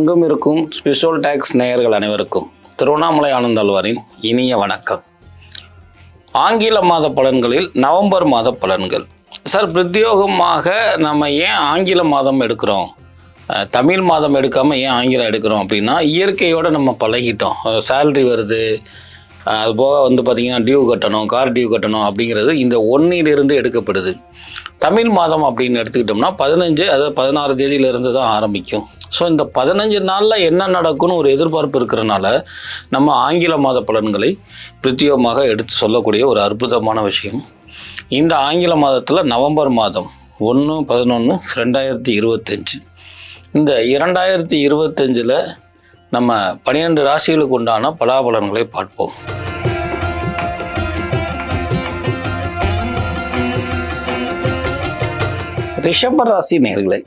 உலகெங்கும் இருக்கும் spiritual tax நேயர்கள் அனைவருக்கும் திருவண்ணாமலை ஆனந்தாழ்வாரின் இனிய வணக்கம். ஆங்கில மாத பலன்களில் நவம்பர் மாத பலன்கள். சார், பிரத்யோகமாக நம்ம ஏன் ஆங்கில மாதம் எடுக்கிறோம், தமிழ் மாதம் எடுக்காமல் ஏன் ஆங்கிலம் எடுக்கிறோம் அப்படின்னா, இயற்கையோடு நம்ம பழகிட்டோம். சேலரி வருது, அதுபோக பார்த்திங்கன்னா டியூ கட்டணும், கார் டியூ கட்டணும் அப்படிங்கிறது இந்த ஒன்னிலிருந்து எடுக்கப்படுது. தமிழ் மாதம் அப்படின்னு எடுத்துக்கிட்டோம்னா 15 அதாவது 16 தேதியிலிருந்து தான் ஆரம்பிக்கும். ஸோ இந்த 15 நாளில் என்ன நடக்கும்னு ஒரு எதிர்பார்ப்பு இருக்கிறனால நம்ம ஆங்கில மாத பலன்களை பிரத்யேகமாக எடுத்து சொல்லக்கூடிய ஒரு அற்புதமான விஷயம். இந்த ஆங்கில மாதத்தில் நவம்பர் மாதம் 1/11/2025 இந்த 2025 நம்ம 12 ராசிகளுக்கு உண்டான பலாபலன்களை பார்ப்போம். ரிஷபராசி நேயர்களே,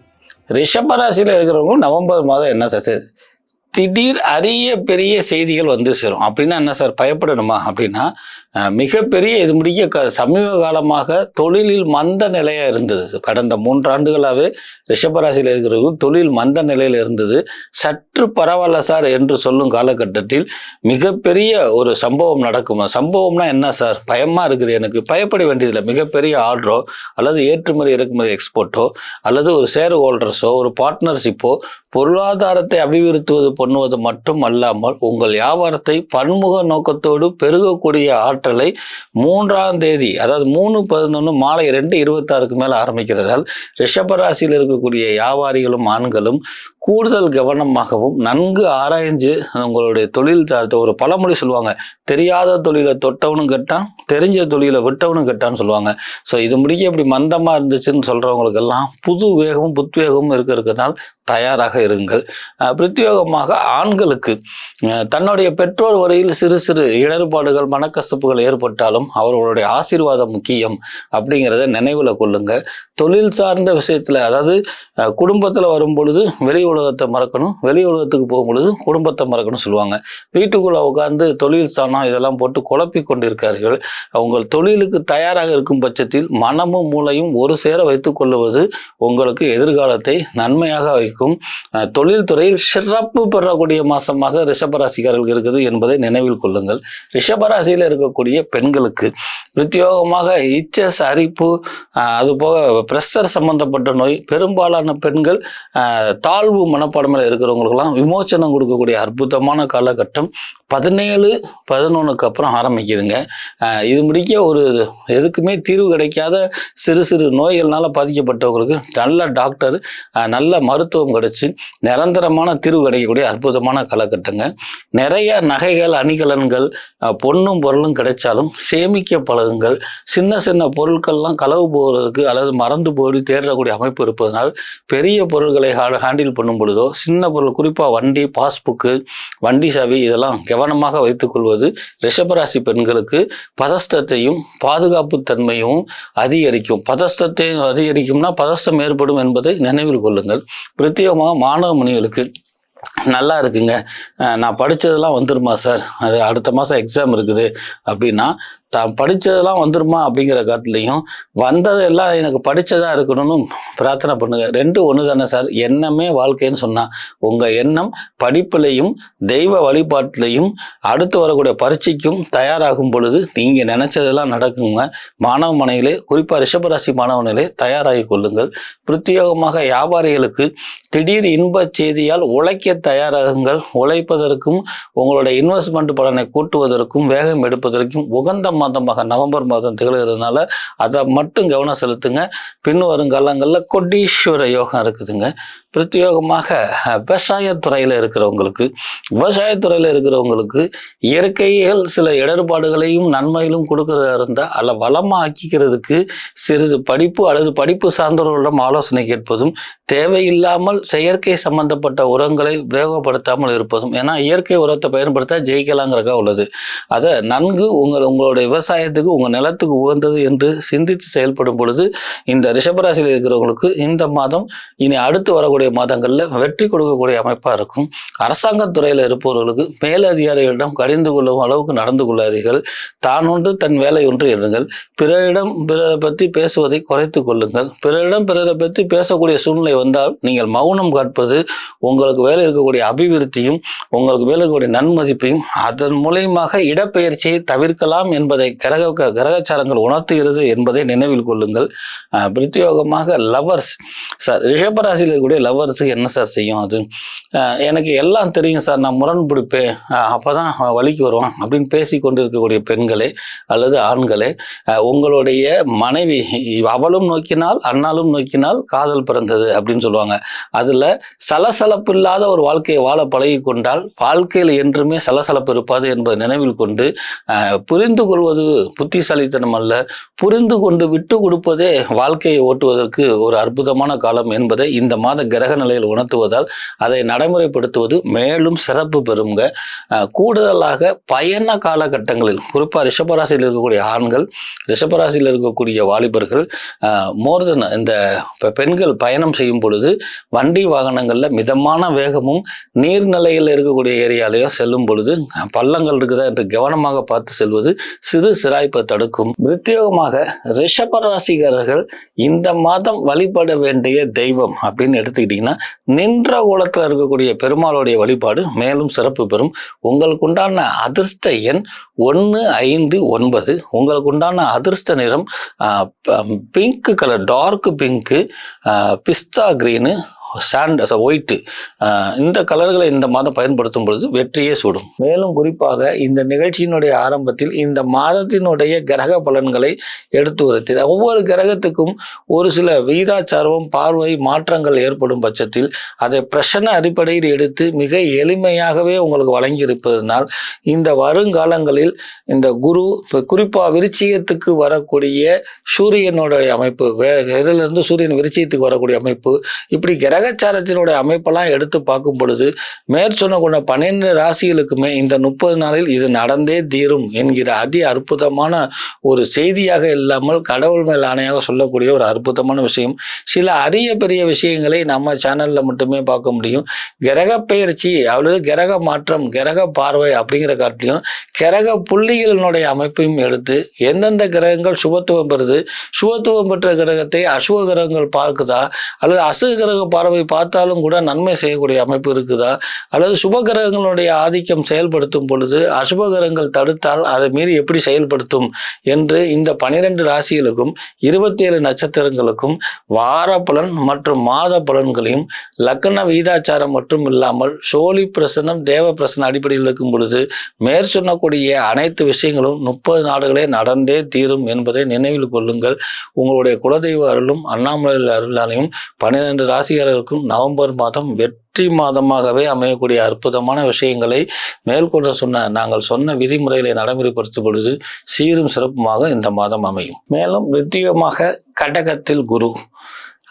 ரிஷபராசியில் இருக்கிறவங்க நவம்பர் மாதம் என்ன சார் திடீர் அரிய பெரிய செய்திகள் வந்து சேரும் அப்படின்னா என்ன சார் பயப்படணுமா அப்படின்னா, மிகப்பெரிய இது முடிக்க சமீப காலமாக தொழிலில் மந்த நிலையாக இருந்தது. கடந்த 3 ஆண்டுகளாகவே ரிஷபராசியில் இருக்கிறவர்கள் தொழில் மந்த நிலையில் இருந்தது. சற்று பரவாயில்ல சார் என்று சொல்லும் காலகட்டத்தில் மிகப்பெரிய ஒரு சம்பவம் நடக்கும். சம்பவம்னா என்ன சார், பயமாக இருக்குது, எனக்கு பயப்பட வேண்டியதில்லை. மிகப்பெரிய ஆர்டரோ அல்லது ஏற்றுமதி இறக்குமதி எக்ஸ்போர்ட்டோ அல்லது ஒரு ஷேர் ஹோல்டர்ஸோ ஒரு பார்ட்னர்ஷிப்போ பொருளாதாரத்தை அபிவிருத்துவது பண்ணுவது மட்டும் அல்லாமல் உங்கள் வியாபாரத்தை பன்முக நோக்கத்தோடு பெருகக்கூடிய ஆற்றலை 3ஆம் தேதி அதாவது 3/11 மாலை 2:26 மேலே ஆரம்பிக்கிறதால் ரிஷபராசியில் இருக்கக்கூடிய வியாபாரிகளும் ஆண்களும் கூடுதல் கவனமாகவும் நன்கு ஆராய்ஞ்சு உங்களுடைய தொழில் சார்ந்த ஒரு பழமொழி சொல்லுவாங்க, தெரியாத தொழிலை தொட்டவனும் கெட்டான், தெரிஞ்ச தொழிலை விட்டவனும் கெட்டான்னு சொல்லுவாங்க. ஸோ இது முடிக்க இப்படி மந்தமாக இருந்துச்சுன்னு சொல்கிறவங்களுக்கெல்லாம் புது வேகமும் புத்வேகமும் இருக்கிறதுனால் தயாராக இருங்கள். பிரத்யேகமாக ஆண்களுக்கு தன்னுடைய பெற்றோர் வரையில் சிறு சிறு இடர்பாடுகள் மனக்கசப்புகள் ஏற்பட்டாலும் அவர்களுடைய ஆசீர்வாதம் முக்கியம் அப்படிங்கிறத நினைவில் கொள்ளுங்க. தொழில் சார்ந்த விஷயத்தில் அதாவது குடும்பத்தில் வரும் பொழுது வெளி உலகத்தை மறக்கணும், வெளி உலகத்துக்கு போகும் பொழுது குடும்பத்தை மறக்கணும் சொல்லுவாங்க. வீட்டுக்குள்ளே உட்கார்ந்து தொழில் சாணம் இதெல்லாம் போட்டு குழப்பி கொண்டிருக்கார்கள். உங்கள் தொழிலுக்கு தயாராக இருக்கும் பட்சத்தில் மனமும் மூளையும் ஒரு சேர வைத்துக் கொள்ளுவது உங்களுக்கு எதிர்காலத்தை நன்மையாக வைக்கும். தொழில் துறையில் சிறப்பு பெறக்கூடிய மாசமாக ரிஷபராசிக்காரர்கள் இருக்குது என்பதை நினைவில் கொள்ளுங்கள். ரிஷபராசியில் இருக்கக்கூடிய பெண்களுக்கு பிரத்யேகமாக இச்சஸ் அரிப்பு அதுபோக பிரஷர் சம்பந்தப்பட்ட நோய், பெரும்பாலான பெண்கள் தாழ்வு மனப்பாடமையில் இருக்கிறவங்களுக்கெல்லாம் விமோச்சனம் கொடுக்கக்கூடிய அற்புதமான காலகட்டம் 17/11 அப்புறம் ஆரம்பிக்குதுங்க. இது முடிக்க ஒரு எதுக்குமே தீர்வு கிடைக்காத சிறு சிறு நோய்கள்னால பாதிக்கப்பட்டவங்களுக்கு நல்ல டாக்டர் நல்ல மருத்துவம் கிடைச்சி நிரந்தரமான தீர்வு கிடைக்கக்கூடிய அற்புதமான காலகட்டங்க. நிறைய நகைகள் அணிகலன்கள் பொண்ணும் பொருளும் கிடைச்சாலும் சேமிக்க பழகுங்கள். சின்ன சின்ன பொருட்கள்லாம் களவு போகிறதுக்கு அல்லது மறந்து போய் தேடக்கூடிய அமைப்பு இருப்பதனால் பெரிய பொருட்களை ஹேண்டில் பண்ணும் பொழுதோ சின்ன பொருள் குறிப்பாக வண்டி பாஸ்புக்கு வண்டி சாவி இதெல்லாம் கவனமாக வைத்துக் கொள்வது ரிஷபராசி பெண்களுக்கு பதஸ்தத்தையும் பாதுகாப்பு தன்மையும் அதிகரிக்கும். பதஸ்தத்தை அதிகரிக்கும்னா பதஸ்தம் ஏற்படும் என்பதை நினைவில் கொள்ளுங்கள். பிரத்யேகமாக மாணவ மணிகளுக்கு நல்லா இருக்குங்க, நான் படித்ததெல்லாம் வந்துருமா சார், அது அடுத்த மாதம் எக்ஸாம் இருக்குது அப்படின்னா தான் படித்ததெல்லாம் வந்துருமா அப்படிங்கிற காட்டிலையும் வந்ததெல்லாம் எனக்கு படித்ததாக இருக்கணும்னு பிரார்த்தனை பண்ணுங்க. 2 ஒன்று தானே சார். எண்ணமே வாழ்க்கைன்னு சொன்னால் உங்கள் எண்ணம் படிப்புலையும் தெய்வ வழிபாட்டிலையும் அடுத்து வரக்கூடிய பரீட்சைக்கும் தயாராகும் பொழுது நீங்கள் நினச்சதெல்லாம் நடக்குங்க. மாணவ மனையிலே குறிப்பாக ரிஷபராசி மாணவனிலே தயாராகி கொள்ளுங்கள். பிரத்யேகமாக வியாபாரிகளுக்கு திடீர் இன்பச் செய்தியால் உழைக்க தயாராகுங்கள். உழைப்பதற்கும் உங்களுடைய இன்வெஸ்ட்மெண்ட் பலனை கூட்டுவதற்கும் வேகம் எடுப்பதற்கும் உகந்த மாதமாக நவம்பர் மாதம் திகழ்கிறதுனால அதை மட்டும் கவனம் செலுத்துங்க. பின் வருங்காலங்களில் கொடீஸ்வர யோகம் இருக்குதுங்க. பிரத்யேகமாக விவசாயத்துறையில் இருக்கிறவங்களுக்கு இயற்கைகள் சில இடர்பாடுகளையும் நன்மையிலும் கொடுக்கறதா இருந்தால் அல்ல வளமாக ஆக்கிக்கிறதுக்கு சிறிது படிப்பு அல்லது படிப்பு சார்ந்தவர்களிடம் ஆலோசனை கேட்பதும் தேவையில்லாமல் செயற்கை சம்பந்தப்பட்ட உரங்களை பிரயோகப்படுத்தாமல் இருப்பதும். ஏன்னா இயற்கை உரத்தை பயன்படுத்த ஜெயிக்கலாங்கிறக்கா உள்ளது. அதை நன்கு உங்களுடைய விவசாயத்துக்கு உங்கள் நிலத்துக்கு உகந்தது என்று சிந்தித்து செயல்படும் பொழுது இந்த ரிஷபராசியில் இருக்கிறவங்களுக்கு இந்த மாதம் இனி அடுத்து வரக்கூடிய மாதங்களில் வெற்றி கொடுக்கக்கூடிய அமைப்பாக இருக்கும். அரசாங்கத்துறையில் இருப்பவர்களுக்கு மேலதிகாரிகளிடம் கடிந்து கொள்ளும் அளவுக்கு நடந்து கொள்ளாதீர்கள். தான் ஒன்று தன் வேலை ஒன்று எண்ணுங்கள். பிறரிடம் பிறரை பற்றி பேசுவதை குறைத்து கொள்ளுங்கள். பிறரிடம் பிறரை பற்றி பேசக்கூடிய சூழ்நிலை வந்தால் நீங்கள் மௌனம் காட்பது உங்களுக்கு மேலே இருக்கக்கூடிய அபிவிருத்தியும் உங்களுக்கு மேலே இருக்கக்கூடிய நன்மதிப்பையும் அதன் மூலியமாக இடப்பெயர்ச்சியை தவிர்க்கலாம் என்பதை கிரகச்சாரங்கள் உணர்த்துகிறது என்பதை நினைவில் கொள்ளுங்கள். பிரத்யோகமாக லவர்ஸ் சார், ரிஷபராசியில் இருக்கக்கூடிய லவர்ஸுக்கு என்ன சார் செய்யும்? அது எனக்கு எல்லாம் தெரியும் சார், நான் முரண் பிடிப்பேன், அப்போதான் வழிக்கு வருவான் அப்படின்னு பேசி கொண்டு இருக்கக்கூடிய பெண்களே அல்லது ஆண்களே, உங்களுடைய மனைவி அவளும் நோக்கினால் அண்ணாலும் நோக்கினால் காதல் பிறந்தது அப்படின்னு சொல்லுவாங்க. அதுல சலசலப்பு இல்லாத ஒரு வாழ்க்கையை வாழ பழகி கொண்டால் வாழ்க்கையில் என்றுமே சலசலப்பு இருப்பாது என்பதை நினைவில் கொண்டு புரிந்து கொள்வது புத்திசாலித்தனம் அல்ல, புரிந்து கொண்டு விட்டு கொடுப்பதே வாழ்க்கையை ஓட்டுவதற்கு ஒரு அற்புதமான காலம் என்பதை இந்த மாத கிரக நிலையில் உணர்த்துவதால் அதை நடைமுறைப்படுத்துவது மேலும் சிறப்பு பெறுங்க. கூடுதலாக பயண காலகட்டங்களில் குறிப்பாக ரிஷபராசியில் இருக்கக்கூடிய ஆண்கள், ரிஷபராசியில் இருக்கக்கூடிய வாலிபர்கள் மோர்தன் இந்த பெண்கள் பயணம் செய்யும் பொழுது வண்டி வாகனங்களில் மிதமான வேகமும் நீர்நிலையில் இருக்கக்கூடிய ஏரியாலேயோ செல்லும் பொழுது பள்ளங்கள் இருக்குதா என்று கவனமாக பார்த்து செல்வது சிறு சிராய்ப்பை தடுக்கும். பிரத்யேகமாக ரிஷபராசிகர்கள் இந்த மாதம் வழிபட வேண்டிய தெய்வம் அப்படின்னு எடுத்துக்கிட்டீங்கன்னா நின்ற குலத்தில் இருக்கக்கூடிய பெருமாளுடைய வழிபாடு மேலும் சிறப்பு பெறும். உங்களுக்கு உண்டான அதிர்ஷ்ட எண் 1, 5, 9. உங்களுக்கு உண்டான அதிர்ஷ்ட நிறம் பிங்க் கலர், டார்க் பிங்க்கு, பிஸ்தா கிரீனு, சாண்ட் ஒயிட்டு, இந்த கலர்களை இந்த மாதம் பயன்படுத்தும் பொழுது வெற்றியே சூடும். மேலும் குறிப்பாக இந்த நிகழ்ச்சியினுடைய ஆரம்பத்தில் இந்த மாதத்தினுடைய கிரக பலன்களை எடுத்து வருத்தி ஒவ்வொரு கிரகத்துக்கும் ஒரு சில விகிதாச்சாரம் பார்வை மாற்றங்கள் ஏற்படும் பட்சத்தில் அதை பிரச்சனை அடிப்படையில் எடுத்து மிக எளிமையாகவே உங்களுக்கு வழங்கி இருப்பதனால் இந்த வருங்காலங்களில் இந்த குரு குறிப்பாக விருச்சிகத்துக்கு வரக்கூடிய சூரியனுடைய அமைப்பு, இதிலிருந்து சூரியன் விருச்சிகத்துக்கு வரக்கூடிய அமைப்பு, இப்படி கிரகச்சாரத்தினுடைய அமைப்பெல்லாம் எடுத்து பார்க்கும் பொழுது மேற்சொன்ன கொண்ட 12 ராசிகளுக்குமே இந்த 30 நாளில் இது நடந்தே தீரும் என்கிற அதி அற்புதமான ஒரு செய்தியாக இல்லாமல் கடவுள் மேல் ஆணையாக சொல்லக்கூடிய ஒரு அற்புதமான விஷயம். சில அரிய பெரிய விஷயங்களை நம்ம சேனல்ல மட்டுமே பார்க்க முடியும். கிரக பெயர்ச்சி அல்லது கிரக மாற்றம், கிரக பார்வை அப்படிங்கிற காட்டிலையும் கிரக புள்ளிகளினுடைய அமைப்பையும் எடுத்து எந்தெந்த கிரகங்கள் சுபத்துவம் பெறுது, சுபத்துவம் பெற்ற கிரகத்தை அசுப கிரகங்கள் பார்க்குதா அல்லது அசுக கிரக பார்வை பார்த்தாலும் கூட நன்மை செய்யக்கூடிய அமைப்பு இருக்குதா, அல்லது சுப கிரகங்களுடைய ஆதிக்கம் செயல்படுத்தும் பொழுது அசுப கிரகங்கள் தடுத்தால் அதை மீறி எப்படி செயல்படுத்தும் என்று இந்த 12 ராசிகளுக்கும் 27 நட்சத்திரங்களுக்கும் வார பலன் மற்றும் மாத பலன்களையும் லக்ன விகிதாச்சாரம் மட்டும் இல்லாமல் சோழி பிரசனம் தேவ பிரசன அடிப்படையில் இருக்கும் பொழுது மேற்சொன்னக்கூடிய அனைத்து விஷயங்களும் 30 நாடுகளே நடந்தே தீரும் என்பதை நினைவில் கொள்ளுங்கள். உங்களுடைய குலதெய்வ அருளும் அண்ணாமலை அருளாலையும் 12 ராசிகளுக்கும் நவம்பர் மாதம் வெற்றி மாதமாகவே அமையக்கூடிய அற்புதமான விஷயங்களை மேற்கொண்டு நாங்கள் சொன்ன விதிமுறைகளை நடைமுறைப்படுத்தும் பொழுது சீரும் சிறப்புமாக இந்த மாதம் அமையும். மேலும் நித்தியமாக கடகத்தில் குரு,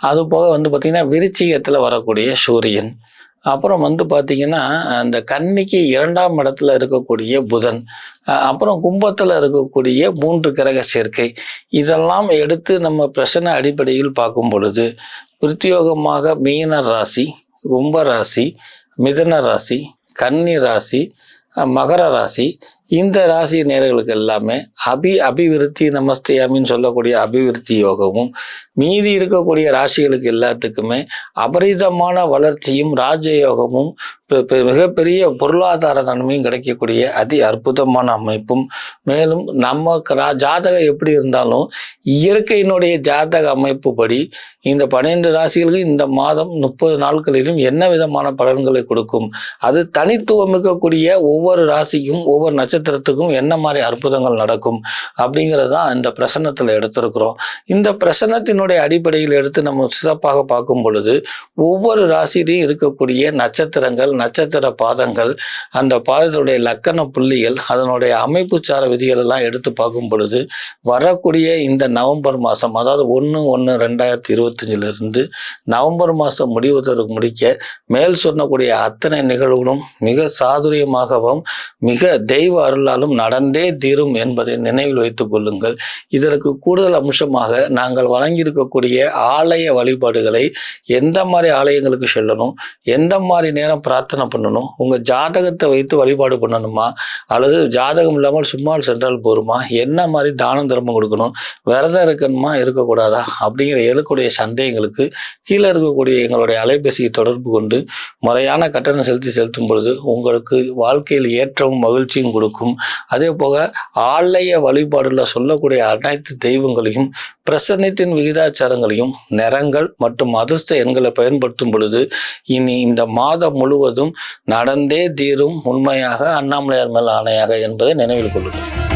அது போக பார்த்தீங்கன்னா விருச்சிகத்தில் வரக்கூடிய சூரியன், அப்புறம் பார்த்தீங்கன்னா அந்த கன்னிக்கு 2ஆம் இடத்துல இருக்கக்கூடிய புதன், அப்புறம் கும்பத்தில் இருக்கக்கூடிய 3 கிரக சேர்க்கை, இதெல்லாம் எடுத்து நம்ம பிரச்சனை அடிப்படையில் பார்க்கும் பொழுது பிரத்யோகமாக மீன ராசி, கும்ப ராசி, மிதன ராசி, கன்னி ராசி, மகர ராசி, இந்த ராசி நேயர்களுக்கு எல்லாமே அபிவிருத்தி நமஸ்தேயாமின்னு சொல்லக்கூடிய அபிவிருத்தி யோகமும், மீதி இருக்கக்கூடிய ராசிகளுக்கு எல்லாத்துக்குமே அபரிதமான வளர்ச்சியும் ராஜயோகமும் மிகப்பெரிய பொருளாதார நன்மையும் கிடைக்கக்கூடிய அதி அற்புதமான அமைப்பும், மேலும் நம்ம ஜாதகம் எப்படி இருந்தாலும் இயற்கையினுடைய ஜாதக அமைப்பு படி இந்த 12 ராசிகளுக்கு இந்த மாதம் 30 நாட்களிலும் என்ன விதமான பலன்களை கொடுக்கும், அது தனித்துவம் இருக்கக்கூடிய ஒவ்வொரு ராசிக்கும் ஒவ்வொரு நட்சத்திரத்துக்கும் என்ன மாதிரி அற்புதங்கள் நடக்கும் அப்படிங்கிறது தான் இந்த பிரசன்னத்தில் எடுத்திருக்கிறோம். இந்த பிரசன்னத்தினுடைய அடிப்படையில் எடுத்து நம்ம சிறப்பாக பார்க்கும் பொழுது ஒவ்வொரு ராசியிலையும் இருக்கக்கூடிய நட்சத்திரங்கள், நட்சத்திர பாதங்கள், அந்த பாதத்துடைய லக்கண புள்ளிகள், அதனுடைய அமைப்பு சார விதிகள் எல்லாம் எடுத்து பார்க்கும் பொழுது வரக்கூடிய இந்த நவம்பர் மாதம், அதாவது 1/1/2025 நவம்பர் மாதம் முடிக்க மேல் சொன்னக்கூடிய அத்தனை நிகழ்வுகளும் மிக சாதுரியமாகவும் மிக தெய்வ அருளாலும் நடந்தே தீரும் என்பதை நினைவில் வைத்துக் கொள்ளுங்கள். இதற்கு கூடுதல் அம்சமாக நாங்கள் வழங்கியிருக்கக்கூடிய ஆலய வழிபாடுகளை எந்த மாதிரி ஆலயங்களுக்கு செல்லணும், எந்த மாதிரி நேரம் பிரார்த்தனை பண்ணணும், உங்கள் ஜாதகத்தை வைத்து வழிபாடு பண்ணணுமா அல்லது ஜாதகம் இல்லாமல் சும்மா சென்றால் போருமா, என்ன மாதிரி தானம் தர்மம் கொடுக்கணும், விரதம் இருக்கணுமா இருக்கக்கூடாதா அப்படிங்கிற எழக்கூடிய சந்தேகங்களுக்கு கீழே இருக்கக்கூடிய எங்களுடைய அலைபேசியை தொடர்பு கொண்டு முறையான கட்டணம் செலுத்தும் பொழுது உங்களுக்கு வாழ்க்கையில் ஏற்றமும் மகிழ்ச்சியும் கொடுக்கும். அதே போக ஆலய வழிபாடுல சொல்லக்கூடிய அனைத்து தெய்வங்களையும் பிரசன்னத்தின் விகிதாச்சாரங்களையும் நிறங்கள் மற்றும் அதிர்ஷ்ட எண்களை பயன்படுத்தும் பொழுது இனி இந்த மாதம் முழுவதும் நடந்தே தீரும், உண்மையாக அண்ணாமலையார் மேல் ஆணையாக என்பதை நினைவில் கொள்ளுங்கள்.